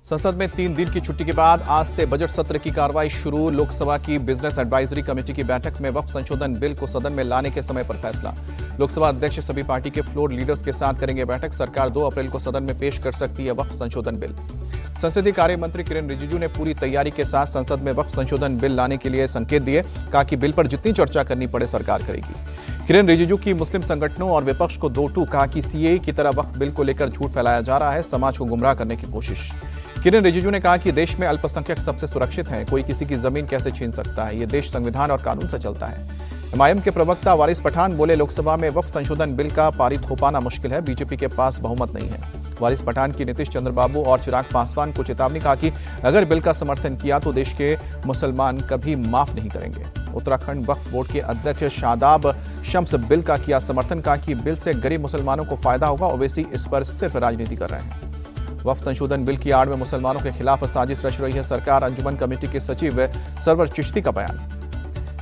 संसद में 3 दिन की छुट्टी के बाद आज से बजट सत्र की कार्रवाई शुरू। लोकसभा की बिजनेस एडवाइजरी कमेटी की बैठक में वक्फ संशोधन बिल को सदन में लाने के समय पर फैसला। लोकसभा अध्यक्ष सभी पार्टी के फ्लोर लीडर्स के साथ करेंगे बैठक। सरकार 2 अप्रैल को सदन में पेश कर सकती है वक्फ संशोधन बिल। संसदीय कार्य मंत्री किरेन रिजिजू ने पूरी तैयारी के साथ संसद में वक्फ संशोधन बिल लाने के लिए संकेत दिए। कहा कि बिल पर जितनी चर्चा करनी पड़े सरकार करेगी। किरेन रिजिजू की मुस्लिम संगठनों और विपक्ष को दो टूक। कहा कि सीएए की तरह वक्फ बिल को लेकर झूठ फैलाया जा रहा है, समाज को गुमराह करने की कोशिश। किरेन रिजिजू ने कहा कि देश में अल्पसंख्यक सबसे सुरक्षित हैं, कोई किसी की जमीन कैसे छीन सकता है, ये देश संविधान और कानून से चलता है। एमआईएम के प्रवक्ता वारिस पठान बोले, लोकसभा में वक्फ संशोधन बिल का पारित हो पाना मुश्किल है, बीजेपी के पास बहुमत नहीं है। वारिस पठान की नीतीश चंद्र बाबू और चिराग पासवान को चेतावनी। कहा कि अगर बिल का समर्थन किया तो देश के मुसलमान कभी माफ नहीं करेंगे। उत्तराखंड वक्फ बोर्ड के अध्यक्ष शादाब शम्स बिल का किया समर्थन। कहा कि बिल से गरीब मुसलमानों को फायदा होगा, ओवैसी इस पर सिर्फ राजनीति कर रहे हैं। वक्फ संशोधन बिल की आड़ में मुसलमानों के खिलाफ साजिश रच रही है सरकार। अंजुमन कमेटी के सचिव सरवर चिश्ती का बयान।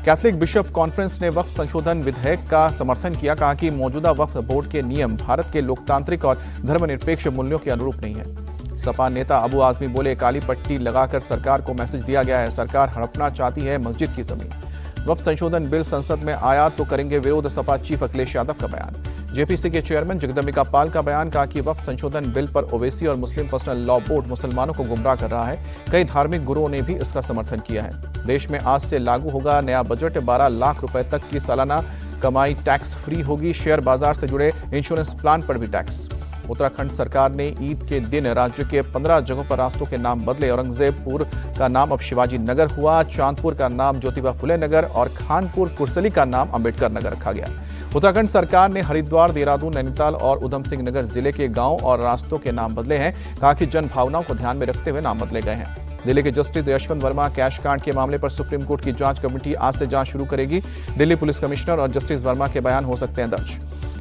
कैथलिक बिशप कॉन्फ्रेंस ने वक्फ संशोधन विधेयक का समर्थन किया। कहा कि मौजूदा वक्फ बोर्ड के नियम भारत के लोकतांत्रिक और धर्मनिरपेक्ष मूल्यों के अनुरूप नहीं है। सपा नेता अबू आजमी बोले, काली पट्टी लगाकर सरकार को मैसेज दिया गया है, सरकार हड़पना चाहती है मस्जिद की जमीन। वक्फ संशोधन बिल संसद में आया तो करेंगे विरोध, सपा चीफ अखिलेश यादव का बयान। जेपीसी के चेयरमैन जगदम्बिका पाल का बयान। कहा कि वक्फ संशोधन बिल पर ओवैसी और मुस्लिम पर्सनल लॉ बोर्ड मुसलमानों को गुमराह कर रहा है। कई धार्मिक गुरुओं ने भी इसका समर्थन किया है। देश में आज से लागू होगा नया बजट। 12 लाख रुपए तक की सालाना कमाई टैक्स फ्री होगी। शेयर बाजार से जुड़े इंश्योरेंस प्लान पर भी टैक्स। उत्तराखंड सरकार ने ईद के दिन राज्य के 15 जगहों पर रास्तों के नाम बदले। औरंगजेबपुर का नाम अब शिवाजी नगर हुआ, चांदपुर का नाम ज्योतिबा फुले नगर और खानपुर कुर्सली का नाम अंबेडकर नगर रखा गया। उत्तराखंड सरकार ने हरिद्वार, देहरादून, नैनीताल और उधम सिंह नगर जिले के गांव और रास्तों के नाम बदले हैं। कहा कि जन भावनाओं को ध्यान में रखते हुए नाम बदले गए हैं। दिल्ली के जस्टिस यशवंत वर्मा कैश कांड के मामले पर सुप्रीम कोर्ट की जांच कमेटी आज से जांच शुरू करेगी। दिल्ली पुलिस कमिश्नर और जस्टिस वर्मा के बयान हो सकते हैं दर्ज।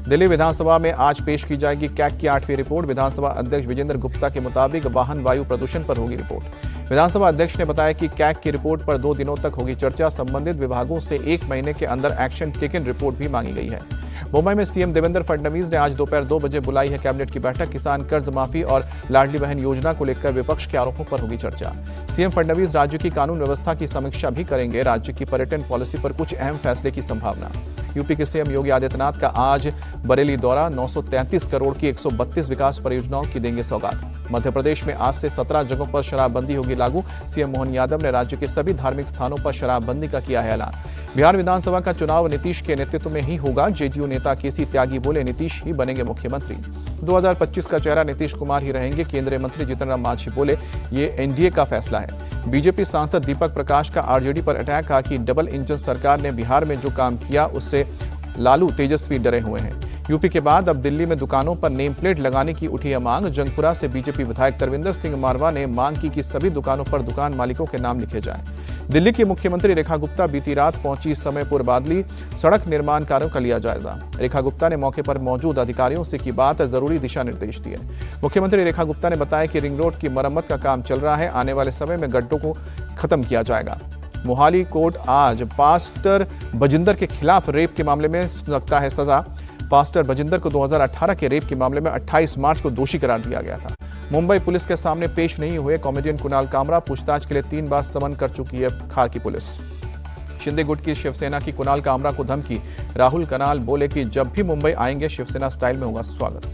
दिल्ली विधानसभा में आज पेश की जाएगी कैग की 8वीं रिपोर्ट। विधानसभा अध्यक्ष विजेंद्र गुप्ता के मुताबिक वाहन वायु प्रदूषण पर होगी रिपोर्ट। विधानसभा अध्यक्ष ने बताया कि कैग की रिपोर्ट पर 2 दिनों तक होगी चर्चा। संबंधित विभागों से 1 महीने के अंदर एक्शन टेकन रिपोर्ट भी मांगी गई है। मुंबई में सीएम देवेंद्र फडणवीस ने आज दोपहर 2 बजे बुलाई है कैबिनेट की बैठक। किसान कर्ज माफी और लाडली बहन योजना को लेकर विपक्ष के आरोपों पर होगी चर्चा। सीएम फडणवीस राज्य की कानून व्यवस्था की समीक्षा भी करेंगे। राज्य की पर्यटन पॉलिसी पर कुछ अहम फैसले की संभावना। यूपी के सीएम योगी आदित्यनाथ का आज बरेली दौरा। 933 करोड़ की 132 विकास परियोजनाओं की देंगे सौगात। मध्य प्रदेश में आज से 17 जगहों पर शराबबंदी होगी लागू। सीएम मोहन यादव ने राज्य के सभी धार्मिक स्थानों पर शराबबंदी का किया है ऐलान। बिहार विधानसभा का चुनाव नीतीश के नेतृत्व में ही होगा। जेडीयू नेता केसी त्यागी बोले, नीतीश ही बनेंगे मुख्यमंत्री। 2025 का चेहरा नीतीश कुमार ही रहेंगे। केंद्रीय मंत्री जीतन राम मांझी बोले, ये एनडीए का फैसला है। बीजेपी सांसद दीपक प्रकाश का आरजेडी पर अटैक। कहा कि डबल इंजन सरकार ने बिहार में जो काम किया उससे लालू तेजस्वी डरे हुए हैं। यूपी के बाद अब दिल्ली में दुकानों पर नेम प्लेट लगाने की उठी है मांग। जंगपुरा से बीजेपी विधायक तरविंदर सिंह मारवा ने मांग की कि सभी दुकानों पर दुकान मालिकों के नाम लिखे जाएं। दिल्ली की मुख्यमंत्री रेखा गुप्ता बीती रात पहुंची। समय पूर्व बादली सड़क निर्माण कार्यों का लिया जायजा। रेखा गुप्ता ने मौके पर मौजूद अधिकारियों से की बात, जरूरी दिशा निर्देश दिए। मुख्यमंत्री रेखा गुप्ता ने बताया कि रिंग रोड की मरम्मत का काम चल रहा है, आने वाले समय में गड्ढों को खत्म किया जाएगा। मोहाली कोर्ट आज पास्टर बजिंदर के खिलाफ रेप के मामले में सकता है सजा। पास्टर बजिंदर को 2018 के रेप के मामले में 28 मार्च को दोषी करार दिया गया था। मुंबई पुलिस के सामने पेश नहीं हुए कॉमेडियन कुणाल कामरा। पूछताछ के लिए 3 बार समन कर चुकी है खार की पुलिस। शिंदे गुट की शिवसेना की कुणाल कामरा को धमकी। राहुल कनाल बोले कि जब भी मुंबई आएंगे शिवसेना स्टाइल में होगा स्वागत।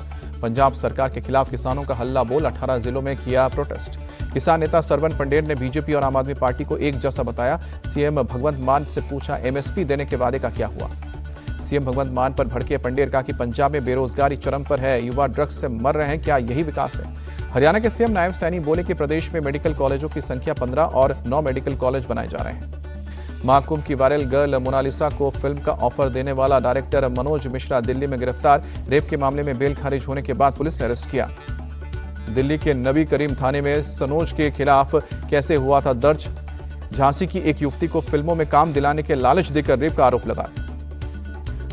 पंजाब सरकार के खिलाफ किसानों का हल्ला बोल। 18 जिलों में किया प्रोटेस्ट। किसान नेता सरवन पंडेर ने बीजेपी और आम आदमी पार्टी को एक जैसा बताया। सीएम भगवंत मान से पूछा, एमएसपी देने के वादे का क्या हुआ। सीएम भगवंत मान पर भड़के पंडेर। कहा कि पंजाब में बेरोजगारी चरम पर है, युवा ड्रग्स से मर रहे हैं, क्या यही विकास है। हरियाणा के सीएम नायब सैनी बोले कि प्रदेश में मेडिकल कॉलेजों की संख्या 15 और 9 मेडिकल कॉलेज बनाए जा रहे हैं। महाकुंभ की वायरल गर्ल मोनालिसा को फिल्म का ऑफर देने वाला डायरेक्टर मनोज मिश्रा दिल्ली में गिरफ्तार। रेप के मामले में बेल खारिज होने के बाद पुलिस ने अरेस्ट किया। दिल्ली के नबी करीम थाने में सनोज के खिलाफ कैसे हुआ था दर्ज। झांसी की एक युवती को फिल्मों में काम दिलाने के लालच देकर रेप का आरोप लगा।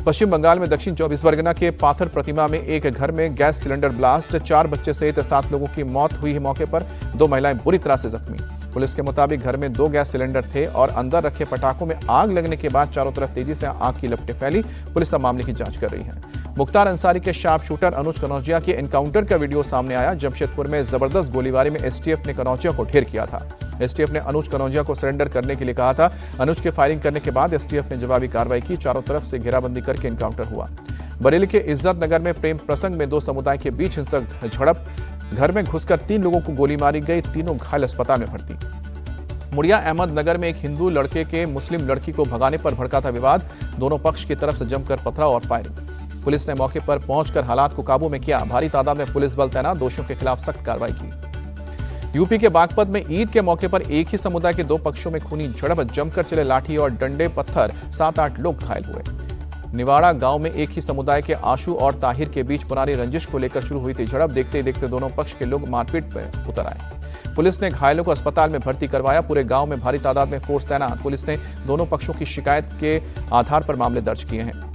पश्चिम बंगाल में दक्षिण 24 परगना के पाथर प्रतिमा में एक घर में गैस सिलेंडर ब्लास्ट। 4 बच्चे सहित 7 लोगों की मौत हुई है मौके पर। 2 महिलाएं बुरी तरह से जख्मी। पुलिस के मुताबिक घर में 2 गैस सिलेंडर थे और अंदर रखे पटाखों में आग लगने के बाद चारों तरफ तेजी से आग की लपटें फैली। पुलिस अब मामले की जांच कर रही है। मुख्तार अंसारी के शार्प शूटर अनुज कनौजिया के एनकाउंटर का वीडियो सामने आया। जमशेदपुर में जबरदस्त गोलीबारी में एसटीएफ ने कनौजिया को ढेर किया था। एसटीएफ ने अनुज कनौजिया को सरेंडर करने के लिए कहा था। अनुज के फायरिंग करने के बाद एसटीएफ ने जवाबी कार्रवाई की। चारों तरफ से घेराबंदी करके एनकाउंटर हुआ। बरेली के इज्जत नगर में प्रेम प्रसंग में दो समुदाय के बीच हिंसक झड़प। घर में घुसकर 3 लोगों को गोली मारी गई। तीनों घायल अस्पताल में भर्ती। मुड़िया अहमद नगर में एक हिंदू लड़के के मुस्लिम लड़की को भगाने पर भड़का था विवाद। दोनों पक्ष की तरफ से जमकर पथराव और फायरिंग। पुलिस ने मौके पर पहुंचकर हालात को काबू में किया। भारी तादाद में पुलिस बल तैनात। दोषियों के खिलाफ सख्त कार्रवाई की। यूपी के बागपत में ईद के मौके पर एक ही समुदाय के 2 पक्षों में खूनी झड़प। जमकर चले लाठी और डंडे पत्थर। 7-8 लोग घायल हुए। निवाड़ा गांव में एक ही समुदाय के आशु और ताहिर के बीच पुरानी रंजिश को लेकर शुरू हुई थी झड़प। देखते ही देखते दोनों पक्ष के लोग मारपीट पर उतर आए। पुलिस ने घायलों को अस्पताल में भर्ती करवाया। पूरे गांव में भारी तादाद में फोर्स तैनात। पुलिस ने दोनों पक्षों की शिकायत के आधार पर मामले दर्ज किए हैं।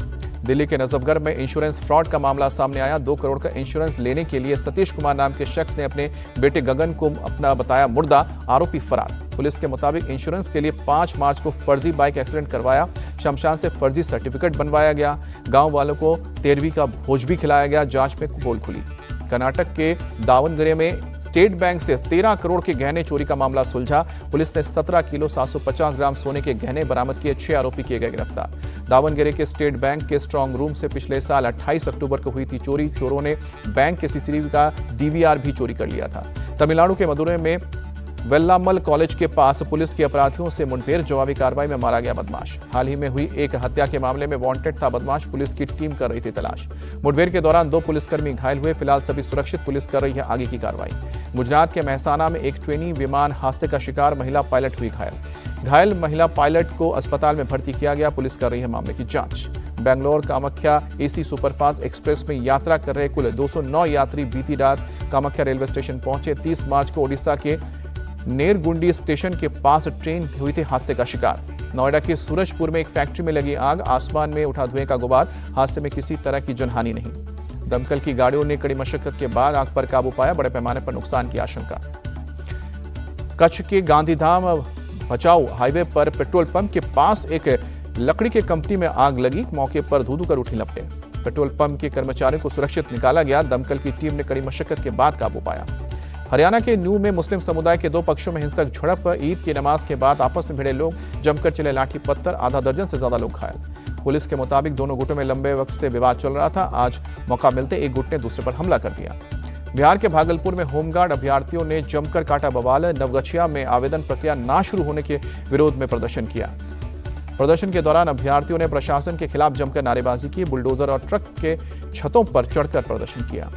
दिल्ली के नजफगढ़ में इंश्योरेंस फ्रॉड का मामला सामने आया। 2 करोड़ का इंश्योरेंस लेने के लिए सतीश कुमार नाम के शख्स ने अपने बेटे गगन को अपना बताया मुर्दा। आरोपी फरार। पुलिस के मुताबिक इंश्योरेंस के लिए 5 मार्च को फर्जी बाइक एक्सीडेंट करवाया। शमशान से फर्जी सर्टिफिकेट बनवाया गया। गांव वालों को 13वीं का भोज भी खिलाया गया। जांच में पोल खुली। कर्नाटक के दावनगरे में स्टेट बैंक से 13 करोड़ के गहने चोरी का मामला सुलझा। पुलिस ने 17 किलो 750 ग्राम सोने के गहने बरामद किए। 6 आरोपी किए गए गिरफ्तार। दावनगरे के स्टेट बैंक के स्ट्रांग रूम से पिछले साल 28 अक्टूबर को हुई थी चोरी। चोरों ने बैंक के सीसीटीवी का डीवीआर भी चोरी कर लिया था। तमिलनाडु के मदुरै में वेल्लामल कॉलेज के पास पुलिस की अपराधियों से मुठभेड़। जवाबी कार्रवाई में मारा गया बदमाश। हाल ही में हुई एक हत्या के मामले में वांटेड था बदमाश। पुलिस की टीम कर रही थी तलाश। मुठभेड़ के दौरान 2 पुलिसकर्मी घायल हुए। फिलहाल सभी सुरक्षित। पुलिस कर रही है आगे की कार्रवाई। गुजरात के महसाना में एक ट्रेनी विमान हादसे का शिकार। महिला पायलट हुई घायल। घायल महिला पायलट को अस्पताल में भर्ती किया गया। पुलिस कर रही है मामले की जांच। Bangalore Kamakhya AC superfast express में यात्रा कर रहे कुल 209 यात्री बीती रात कामाख्या रेलवे स्टेशन पहुंचे। 30 मार्च को ओडिशा के नेरगुंडी स्टेशन के पास ट्रेन हुई थी हादसे का शिकार। नोएडा के सूरजपुर में एक फैक्ट्री में लगी आग। आसमान में उठा धुएं का गुबार। हादसे में किसी तरह की जनहानि नहीं। दमकल की गाड़ियों ने कड़ी मशक्कत के बाद आग पर काबू पाया। बड़े पैमाने पर नुकसान की आशंका। कच्छ के गांधीधाम भचाऊ हाईवे पर पेट्रोल पंप के पास एक लकड़ी के कंपनी में आग लगी। मौके पर धू-धू कर उठी लपटें। पेट्रोल पंप के कर्मचारियों को सुरक्षित निकाला गया। दमकल की टीम ने कड़ी मशक्कत के बाद काबू पाया। हरियाणा के न्यू में मुस्लिम समुदाय के 2 पक्षों में हिंसक झड़प। ईद की नमाज के बाद आपस में भिड़े लोग। जमकर चले लाठी पत्थर। आधा दर्जन से ज्यादा लोग घायल। पुलिस के मुताबिक दोनों गुटों में लंबे वक्त से विवाद चल रहा था। आज मौका मिलते एक गुट ने दूसरे पर हमला कर दिया। बिहार के भागलपुर में होमगार्ड अभ्यर्थियों ने जमकर काटा बवाल। नवगछिया में आवेदन प्रक्रिया ना शुरू होने के विरोध में प्रदर्शन किया। प्रदर्शन के दौरान अभ्यर्थियों ने प्रशासन के खिलाफ जमकर नारेबाजी की। बुलडोजर और ट्रक के छतों पर चढ़कर प्रदर्शन किया।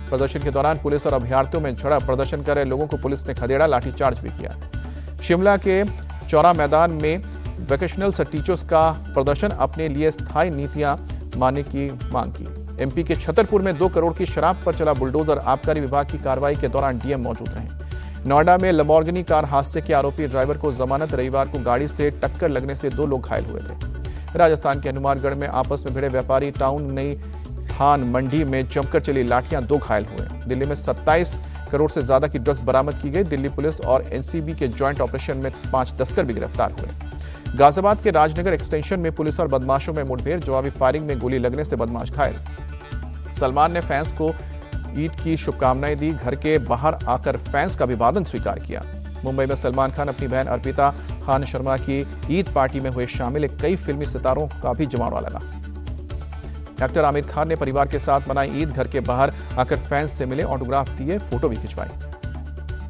प्रदर्शन के दौरान पुलिस और अभ्यर्थियों में झड़प। प्रदर्शन कर रहे लोगों को पुलिस ने खदेड़ा। लाठीचार्ज भी किया। शिमला के चौरा मैदान में वोकेशनल टीचर्स का प्रदर्शन। अपने लिए स्थायी नीतियां मानने की मांग की। एमपी के छतरपुर में 2 करोड़ की शराब पर चला बुलडोजर। आबकारी विभाग की कार्रवाई के दौरान डीएम मौजूद रहे। नोएडा में लंबोर्गिनी कार हादसे के आरोपी ड्राइवर को जमानत। रविवार को गाड़ी से टक्कर लगने से 2 लोग घायल हुए थे। राजस्थान के हनुमानगढ़ में आपस में भिड़े व्यापारी। टाउन नई थान मंडी में जमकर चली लाठियां। 2 घायल हुए। दिल्ली में 27 करोड़ से ज्यादा की ड्रग्स बरामद की गई। दिल्ली पुलिस और एनसीबी के ज्वाइंट ऑपरेशन में 5 तस्कर भी गिरफ्तार हुए। गाजियाबाद के राजनगर एक्सटेंशन में पुलिस और बदमाशों में मुठभेड़। जवाबी फायरिंग में गोली लगने से बदमाश घायल। सलमान ने फैंस को ईद की शुभकामनाएं दी। घर के बाहर आकर फैंस का अभिवादन स्वीकार किया। मुंबई में सलमान खान अपनी बहन अर्पिता खान शर्मा की ईद पार्टी में हुए शामिल। कई फिल्मी सितारों का भी जमावड़ा लगा। एक्टर आमिर खान ने परिवार के साथ मनाई ईद। घर के बाहर आकर फैंस से मिले, ऑटोग्राफ दिए, फोटो भी खिंचवाई।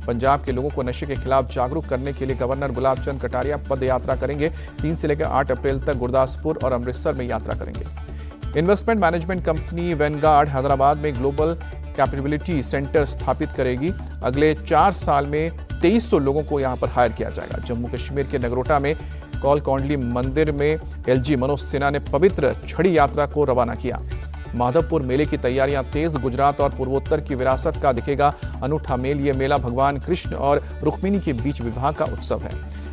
पंजाब के लोगों को नशे के खिलाफ जागरूक करने के लिए गवर्नर गुलाब चंद कटारिया पद यात्रा करेंगे। 3 से लेकर 8 अप्रैल तक गुरदासपुर और अमृतसर में यात्रा करेंगे। Investment management company Vanguard Hyderabad में ग्लोबल कैपेबिलिटी सेंटर स्थापित करेगी। अगले 4 साल में 2300 लोगों को यहां पर हायर किया जाएगा। जम्मू कश्मीर के नगरोटा में कौलकौंडली मंदिर में एलजी मनोज सिन्हा ने पवित्र छड़ी यात्रा को रवाना किया। माधवपुर मेले की तैयारियां तेज। गुजरात और पूर्वोत्तर की विरासत का दिखेगा अनूठा मेल। ये मेला भगवान कृष्ण और रुक्मिणी के बीच विवाह का उत्सव है।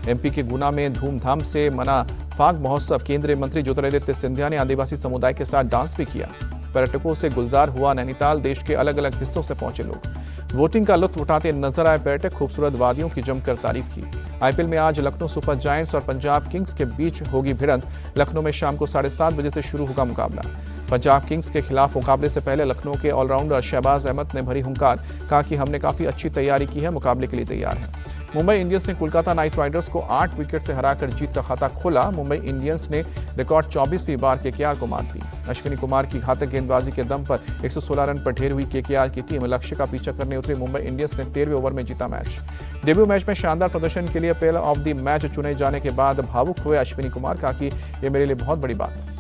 एमपी के गुना में धूमधाम से मना फाग महोत्सव। केंद्रीय मंत्री ज्योतिरादित्य सिंधिया ने आदिवासी समुदाय के साथ डांस भी किया। पर्यटकों से गुलजार हुआ नैनीताल। देश के अलग अलग हिस्सों से पहुंचे लोग वोटिंग का लुत्फ उठाते नजर आए पर्यटक। खूबसूरत वादियों की जमकर तारीफ की। आईपीएल में आज लखनऊ सुपर जायंट्स और पंजाब किंग्स के बीच होगी भिड़ंत। लखनऊ में शाम को 7:30 बजे से शुरू होगा मुकाबला। पंजाब किंग्स के खिलाफ मुकाबले से पहले लखनऊ के ऑलराउंडर शहबाज अहमद ने भरी हुंकार, कहा कि हमने काफी अच्छी तैयारी की है, मुकाबले के लिए तैयार है। मुंबई इंडियंस ने कोलकाता नाइट राइडर्स को 8 विकेट से हराकर जीत का खाता खोला। मुंबई इंडियंस ने रिकॉर्ड 24वीं बार केकेआर को मात दी। अश्विनी कुमार की घातक गेंदबाजी के दम पर 116 रन पर ढेर हुई केकेआर की टीम लक्ष्य का पीछा करने उतरी। मुंबई इंडियंस ने 13वें ओवर में जीता मैच। डेब्यू मैच में शानदार प्रदर्शन के लिए प्लेयर ऑफ द मैच चुने जाने के बाद भावुक हुए अश्विनी कुमार, कहा कि ये मेरे लिए बहुत बड़ी बात है।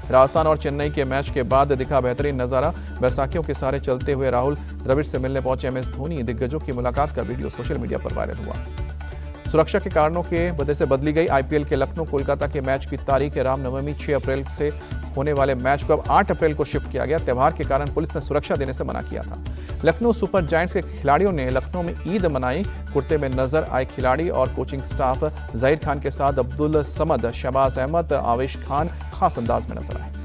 राजस्थान और चेन्नई के मैच के बाद दिखा बेहतरीन नजारा। बैसाखियों के सहारे चलते हुए राहुल द्रविड़ से मिलने पहुंचे MS धोनी। दिग्गजों की मुलाकात का वीडियो सोशल मीडिया पर वायरल हुआ। सुरक्षा के कारणों के वजह से बदली गई IPL के लखनऊ कोलकाता के मैच की तारीख। रामनवमी 6 अप्रैल से होने वाले मैच को अब 8 अप्रैल को शिफ्ट किया गया। त्यौहार के कारण पुलिस ने सुरक्षा देने से मना किया था। लखनऊ सुपर जायंट्स के खिलाड़ियों ने लखनऊ में ईद मनाई। कुर्ते में नजर आए खिलाड़ी और कोचिंग स्टाफ। जहीर खान के साथ अब्दुल समद, शहबाज अहमद, आवेश खान खास अंदाज में नजर आए।